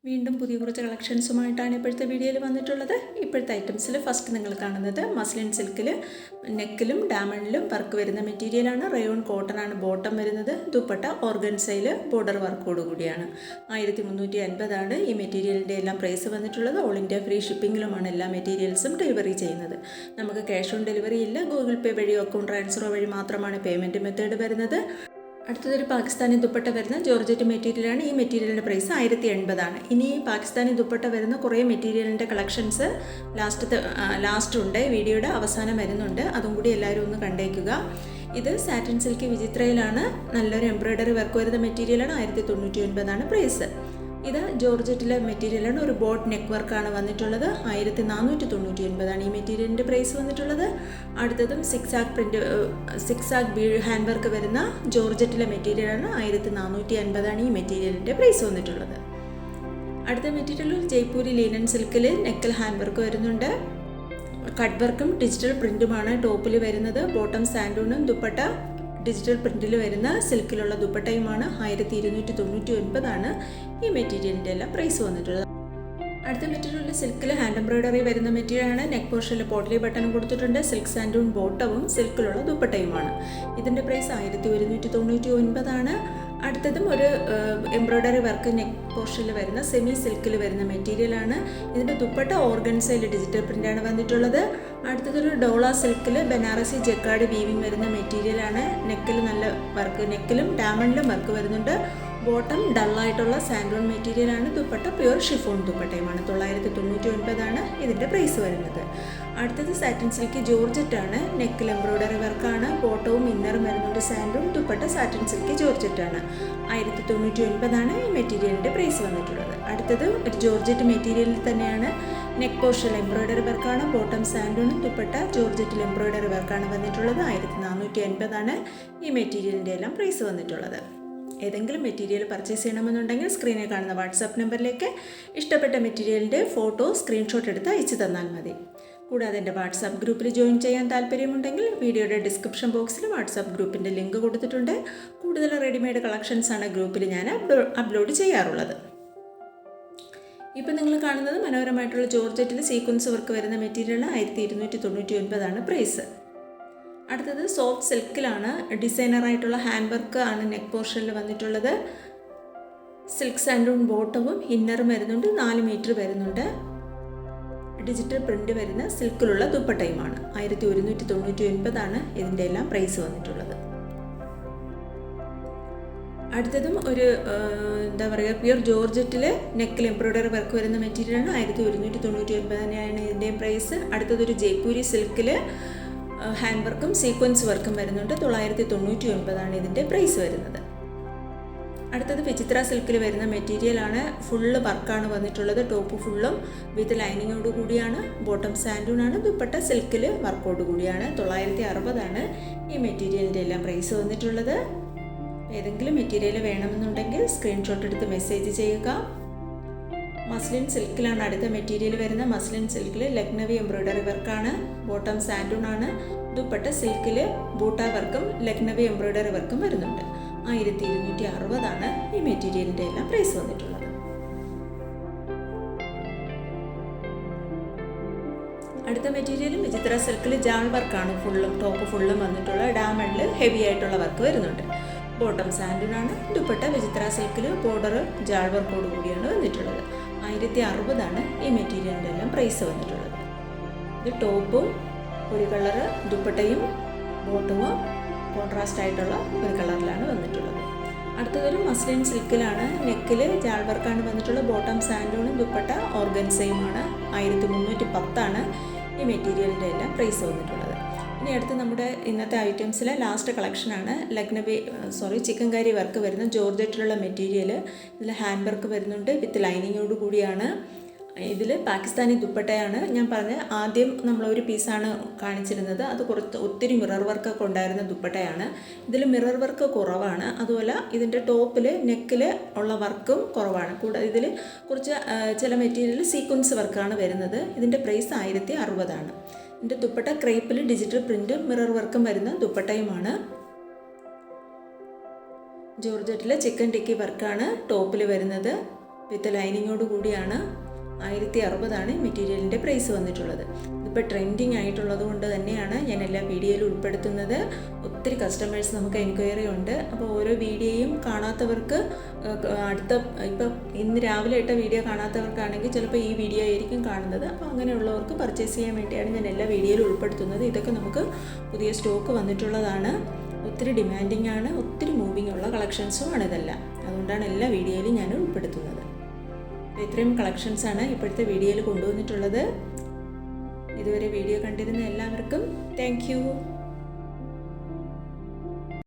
വീണ്ടും പുതിയ കുറച്ച് കളക്ഷൻസുമായിട്ടാണ് ഇപ്പോഴത്തെ വീഡിയോയിൽ വന്നിട്ടുള്ളത്. ഇപ്പോഴത്തെ ഐറ്റംസിൽ ഫസ്റ്റ് നിങ്ങൾ കാണുന്നത് മസ്ലിൻ സിൽക്കിൽ നെക്കിലും ഡയമണ്ടിലും വർക്ക് വരുന്ന മെറ്റീരിയലാണ്. റയോൺ കോട്ടൺ ആണ് ബോട്ടം വരുന്നത്. ദുപ്പട്ട ഓർഗൻസയിൽ ബോർഡർ വർക്കോട് കൂടിയാണ്. 1350 ഈ മെറ്റീരിയലിൻ്റെ എല്ലാം പ്രൈസ് വന്നിട്ടുള്ളത്. ഓൾ ഇന്ത്യ ഫ്രീ ഷിപ്പിങ്ങിലുമാണ് എല്ലാ മെറ്റീരിയൽസും ഡെലിവറി ചെയ്യുന്നത്. നമുക്ക് ക്യാഷ് ഓൺ ഡെലിവറി ഇല്ല. ഗൂഗിൾ പേ വഴിയോ അക്കൗണ്ട് ട്രാൻസ്ഫറോ വഴി മാത്രമാണ് പേയ്മെൻറ്റ് മെത്തേഡ് വരുന്നത്. അടുത്തതൊരു പാകിസ്ഥാനി ദുപ്പട്ട വരുന്ന ജോർജറ്റ് മെറ്റീരിയലാണ്. ഈ മെറ്റീരിയലിൻ്റെ പ്രൈസ് 1080. ഇനി പാകിസ്ഥാനി ദുപ്പട്ട വരുന്ന കുറേ മെറ്റീരിയലിൻ്റെ കളക്ഷൻസ് ലാസ്റ്റ് ഉണ്ട്, വീഡിയോയുടെ അവസാനം വരുന്നുണ്ട്. അതും കൂടി എല്ലാവരും ഒന്ന് കണ്ടേക്കുക. ഇത് സാറ്റിൻ സിൽക്ക് വിചിത്രയിലാണ്. നല്ലൊരു എംബ്രോയ്ഡറി വർക്ക് വരുന്ന മെറ്റീരിയലാണ്. 1099 പ്രൈസ്. ഇത് ജോർജറ്റിലെ മെറ്റീരിയലാണ്. ഒരു ബോട്ട് നെക്ക് വർക്കാണ് വന്നിട്ടുള്ളത്. 1499 ഈ മെറ്റീരിയലിൻ്റെ പ്രൈസ് വന്നിട്ടുള്ളത്. അടുത്തതും സിക്സാഗ് ഹാൻഡ് വർക്ക് വരുന്ന ജോർജറ്റിലെ മെറ്റീരിയലാണ്. 1450 ഈ മെറ്റീരിയലിൻ്റെ പ്രൈസ് വന്നിട്ടുള്ളത്. അടുത്ത മെറ്റീരിയൽ ജയ്പൂരി ലീനൻ സിൽക്കിൽ നെക്കിൽ ഹാൻഡ് വർക്ക് വരുന്നുണ്ട്. കട്ട് വർക്കും ഡിജിറ്റൽ പ്രിൻറ്റുമാണ് ടോപ്പിൽ വരുന്നത്. ബോട്ടം സാൻഡൂണും ദുപ്പട്ട ഡിജിറ്റൽ പ്രിൻറ്റിൽ വരുന്ന സിൽക്കിലുള്ള ദുപ്പട്ടയുമാണ്. 1299 ഈ മെറ്റീരിയലിൻ്റെ എല്ലാം പ്രൈസ് വന്നിട്ടുള്ളത്. അടുത്ത മെറ്റീരിയൽ സിൽക്കിൽ ഹാൻഡ് എംബ്രോയ്ഡറി വരുന്ന മെറ്റീരിയലാണ്. നെക്ക് പോർഷനിൽ പോട്ട്ലി ബട്ടൺ കൊടുത്തിട്ടുണ്ട്. സിൽക്ക് സാൻഡൂൺ ബോട്ടവും സിൽക്കിലുള്ള ദുപ്പട്ടയുമാണ്. ഇതിൻ്റെ പ്രൈസ് 1199. അടുത്തതും ഒരു എംബ്രോയ്ഡറി വർക്ക് നെക്ക് പോർഷനിൽ വരുന്ന സെമി സിൽക്കിൽ വരുന്ന മെറ്റീരിയലാണ്. ഇതിൻ്റെ ദുപ്പട്ട ഓർഗൻസയിൽ ഡിജിറ്റൽ പ്രിൻ്റാണ് വന്നിട്ടുള്ളത്. അടുത്തതൊരു ഡോള സിൽക്കിൽ ബനാറസി ജക്കാർഡ് വീവിങ് വരുന്ന മെറ്റീരിയലാണ്. നെക്കിൽ നല്ല വർക്ക്, നെക്കിലും ഡയമണ്ടിലും വർക്ക് വരുന്നുണ്ട്. ബോട്ടം ഡള്ളായിട്ടുള്ള സാൻഡൂൺ മെറ്റീരിയലാണ്. Dupatta pure chiffon ദുപ്പട്ടയുമാണ്. 999 ഇതിൻ്റെ പ്രൈസ് വരുന്നത്. അടുത്തത് സാറ്റിൻ സിൽക്ക് ജോർജറ്റാണ്. നെക്കിൽ എംബ്രോയ്ഡറി വർക്കാണ്. ബോട്ടവും ഇന്നറും വരുന്നുണ്ട് സാൻഡൂൺ. ദുപ്പട്ട സാറ്റിൻ സിൽക്ക് ജോർജറ്റാണ്. 1099 ഈ മെറ്റീരിയലിൻ്റെ പ്രൈസ് വന്നിട്ടുള്ളത്. അടുത്തത് ഒരു ജോർജറ്റ് മെറ്റീരിയലിൽ തന്നെയാണ്. നെക്ക് പോർഷനിൽ എംബ്രോയ്ഡറി വർക്കാണ്. ബോട്ടം സാൻഡൂണും ദുപ്പട്ട ജോർജറ്റിൽ എംബ്രോയ്ഡറി വർക്കാണ് വന്നിട്ടുള്ളത്. 1450 ഈ മെറ്റീരിയലിൻ്റെ എല്ലാം പ്രൈസ് വന്നിട്ടുള്ളത്. ഏതെങ്കിലും മെറ്റീരിയൽ പർച്ചേസ് ചെയ്യണമെന്നുണ്ടെങ്കിൽ സ്ക്രീനിൽ കാണുന്ന വാട്സാപ്പ് നമ്പറിലേക്ക് ഇഷ്ടപ്പെട്ട മെറ്റീരിയലിൻ്റെ ഫോട്ടോ സ്ക്രീൻഷോട്ട് എടുത്ത് അയച്ചു തന്നാൽ മതി. കൂടാതെ എൻ്റെ വാട്സാപ്പ് ഗ്രൂപ്പിൽ ജോയിൻ ചെയ്യാൻ താല്പര്യമുണ്ടെങ്കിൽ വീഡിയോയുടെ ഡിസ്ക്രിപ്ഷൻ ബോക്സിൽ വാട്സാപ്പ് ഗ്രൂപ്പിൻ്റെ ലിങ്ക് കൊടുത്തിട്ടുണ്ട്. കൂടുതൽ റെഡിമെയ്ഡ് കളക്ഷൻസാണ് ഗ്രൂപ്പിൽ ഞാൻ അപ്ലോഡ് ചെയ്യാറുള്ളത്. ഇപ്പം നിങ്ങൾ കാണുന്നത് മനോഹരമായിട്ടുള്ള ജോർജറ്റിൽ സീക്വൻസ് വർക്ക് വരുന്ന മെറ്റീരിയലാണ്. 1299 പ്രൈസ്. അടുത്തത് സോഫ്റ്റ് സിൽക്കിലാണ്. ഡിസൈനറായിട്ടുള്ള ഹാൻഡ് വർക്ക് ആണ് നെക്ക് പോർഷനിൽ വന്നിട്ടുള്ളത്. സിൽക്ക് സാൻഡൂൺ ബോട്ടവും ഇന്നറും വരുന്നുണ്ട്. 4 മീറ്റർ വരുന്നുണ്ട്. ഡിജിറ്റൽ പ്രിൻ്റ് വരുന്ന സിൽക്കിലുള്ള ദുപ്പട്ടയുമാണ്. 1199 ഇതിൻ്റെ എല്ലാം പ്രൈസ് വന്നിട്ടുള്ളത്. അടുത്തതും ഒരു എന്താ പറയുക, പ്യുർ ജോർജറ്റിൽ നെക്കിൽ എംബ്രോയ്ഡറി വർക്ക് വരുന്ന മെറ്റീരിയലാണ്. 1199 ഇതിൻ്റെയും പ്രൈസ്. അടുത്തതൊരു ജയ്പൂരി സിൽക്കിൽ ഹാൻഡ് വർക്കും സീക്വൻസ് വർക്കും വരുന്നുണ്ട്. 999 ഇതിൻ്റെ പ്രൈസ് വരുന്നത്. അടുത്തത് വിചിത്ര സിൽക്കിൽ വരുന്ന മെറ്റീരിയലാണ്. ഫുള്ള് വർക്കാണ് വന്നിട്ടുള്ളത്. ടോപ്പ് ഫുള്ളും വിത്ത് ലൈനിങ്ങോട് കൂടിയാണ്. ബോട്ടം സാൻഡൂണാണ്. ദുപ്പട്ട സിൽക്കിൽ വർക്കോട് കൂടിയാണ്. 960 ഈ മെറ്റീരിയലിൻ്റെ എല്ലാം പ്രൈസ് വന്നിട്ടുള്ളത്. ഏതെങ്കിലും മെറ്റീരിയൽ വേണമെന്നുണ്ടെങ്കിൽ സ്ക്രീൻഷോട്ട് എടുത്ത് മെസ്സേജ് ചെയ്യുക. മസ്ലിൻ സിൽക്കിലാണ് അടുത്ത മെറ്റീരിയൽ വരുന്നത്. മസ്ലിൻ സിൽക്കിൽ ലക്നവി എംബ്രോയ്ഡറി വർക്കാണ്. ബോട്ടം സാൻഡൂണാണ്. ദുപ്പട്ട സിൽക്കിൽ ബൂട്ട വർക്കും ലക്നവി എംബ്രോയ്ഡറി വർക്കും വരുന്നുണ്ട്. 1260 ഈ മെറ്റീരിയലിൻ്റെ എല്ലാം പ്രൈസ് വന്നിട്ടുള്ളത്. അടുത്ത മെറ്റീരിയലും വിചിത്ര സിൽക്കിൽ ജാൾ വർക്കാണ്. ടോപ്പ് ഫുള്ളും വന്നിട്ടുള്ള ഡയമണ്ടിൽ ഹെവി ആയിട്ടുള്ള വർക്ക് വരുന്നുണ്ട്. ബോട്ടം സാൻഡൂണാണ്. ദുപ്പട്ട വിചിത്ര സിൽക്കിൽ ബോർഡർ ജാൾ വർക്കോട് കൂടിയാണ് വന്നിട്ടുള്ളത്. 1060 ഈ മെറ്റീരിയലിൻ്റെ എല്ലാം പ്രൈസ് വന്നിട്ടുള്ളത്. ഇത് ടോപ്പും ഒരു കളറ്, ദുപ്പട്ടയും ബോട്ടവും കോൺട്രാസ്റ്റ് ആയിട്ടുള്ള ഒരു കളറിലാണ് വന്നിട്ടുള്ളത്. അടുത്തതൊരു മസ്ലിൻ സിൽക്കിലാണ്. നെക്കിൽ ജാൾ വർക്കാണ് വന്നിട്ടുള്ളത്. ബോട്ടം സാൻഡൂണും ദുപ്പട്ട ഓർഗൻസയുമാണ്. 1310 ഈ മെറ്റീരിയലിൻ്റെ എല്ലാം പ്രൈസ് വന്നിട്ടുള്ളത്. ഇനി അടുത്ത് നമ്മുടെ ഇന്നത്തെ ഐറ്റംസിലെ ലാസ്റ്റ് കളക്ഷനാണ്. ചിക്കൻകാരി വർക്ക് വരുന്ന ജോർജറ്റിലുള്ള മെറ്റീരിയൽ. ഇതിൽ ഹാൻഡ് വർക്ക് വരുന്നുണ്ട്. വിത്ത് ലൈനിങ്ങോട് കൂടിയാണ്. ഇതിൽ പാകിസ്ഥാനി ദുപ്പട്ടയാണ്. ഞാൻ പറഞ്ഞ ആദ്യം നമ്മളൊരു പീസാണ് കാണിച്ചിരുന്നത്. അത് ഒത്തിരി മിറർ വർക്കൊക്കെ ഉണ്ടായിരുന്ന ദുപ്പട്ടയാണ്. ഇതിൽ മിറർ വർക്ക് കുറവാണ്. അതുപോലെ ഇതിൻ്റെ ടോപ്പിൽ നെക്കിൽ ഉള്ള വർക്കും കുറവാണ്. കൂടാതെ ഇതിൽ കുറച്ച് ചില മെറ്റീരിയൽ സീക്വൻസ് വർക്കാണ് വരുന്നത്. ഇതിൻ്റെ പ്രൈസ് 1060. ഇതിൻ്റെ ദുപ്പട്ട ക്രേപ്പിൽ ഡിജിറ്റൽ പ്രിൻ്റ് മിറർ വർക്കും വരുന്ന ദുപ്പട്ടയുമാണ്. ജോർജറ്റിലെ ചിക്കൻ ടിക്കി വർക്കാണ് ടോപ്പിൽ വരുന്നത്. വിത്ത് ലൈനിങ്ങോട് കൂടിയാണ് 1060 ഈ മെറ്റീരിയലിൻ്റെ പ്രൈസ് വന്നിട്ടുള്ളത്. ഇതിപ്പോൾ ട്രെൻഡിങ് ആയിട്ടുള്ളത് കൊണ്ട് തന്നെയാണ് ഞാൻ എല്ലാ വീഡിയോയിലും ഉൾപ്പെടുത്തുന്നത്. ഒത്തിരി കസ്റ്റമേഴ്സ് നമുക്ക് എൻക്വയറി ഉണ്ട്. അപ്പോൾ ഓരോ വീഡിയോയും കാണാത്തവർക്ക് ഇപ്പോൾ ഇന്ന് രാവിലെ ഇട്ട വീഡിയോ കാണാത്തവർക്കാണെങ്കിൽ ചിലപ്പോൾ ഈ വീഡിയോ ആയിരിക്കും കാണുന്നത്. അപ്പോൾ അങ്ങനെയുള്ളവർക്ക് പർച്ചേസ് ചെയ്യാൻ വേണ്ടിയാണ് ഞാൻ എല്ലാ വീഡിയോയിലും ഉൾപ്പെടുത്തുന്നത്. ഇതൊക്കെ നമുക്ക് പുതിയ സ്റ്റോക്ക് വന്നിട്ടുള്ളതാണ്. ഒത്തിരി ഡിമാൻഡിങ് ആണ്, ഒത്തിരി മൂവിങ് ഉള്ള കളക്ഷൻസും ആണ് ഇതെല്ലാം. അതുകൊണ്ടാണ് എല്ലാ വീഡിയോയിലും ഞാൻ ഉൾപ്പെടുത്തുന്നത്. ഇത്രയും കളക്ഷൻസാണ് ഇപ്പോഴത്തെ വീഡിയോയിൽ കൊണ്ടുവന്നിട്ടുള്ളത്. ഇതുവരെ വീഡിയോ കണ്ടിരുന്ന എല്ലാവർക്കും താങ്ക് യു.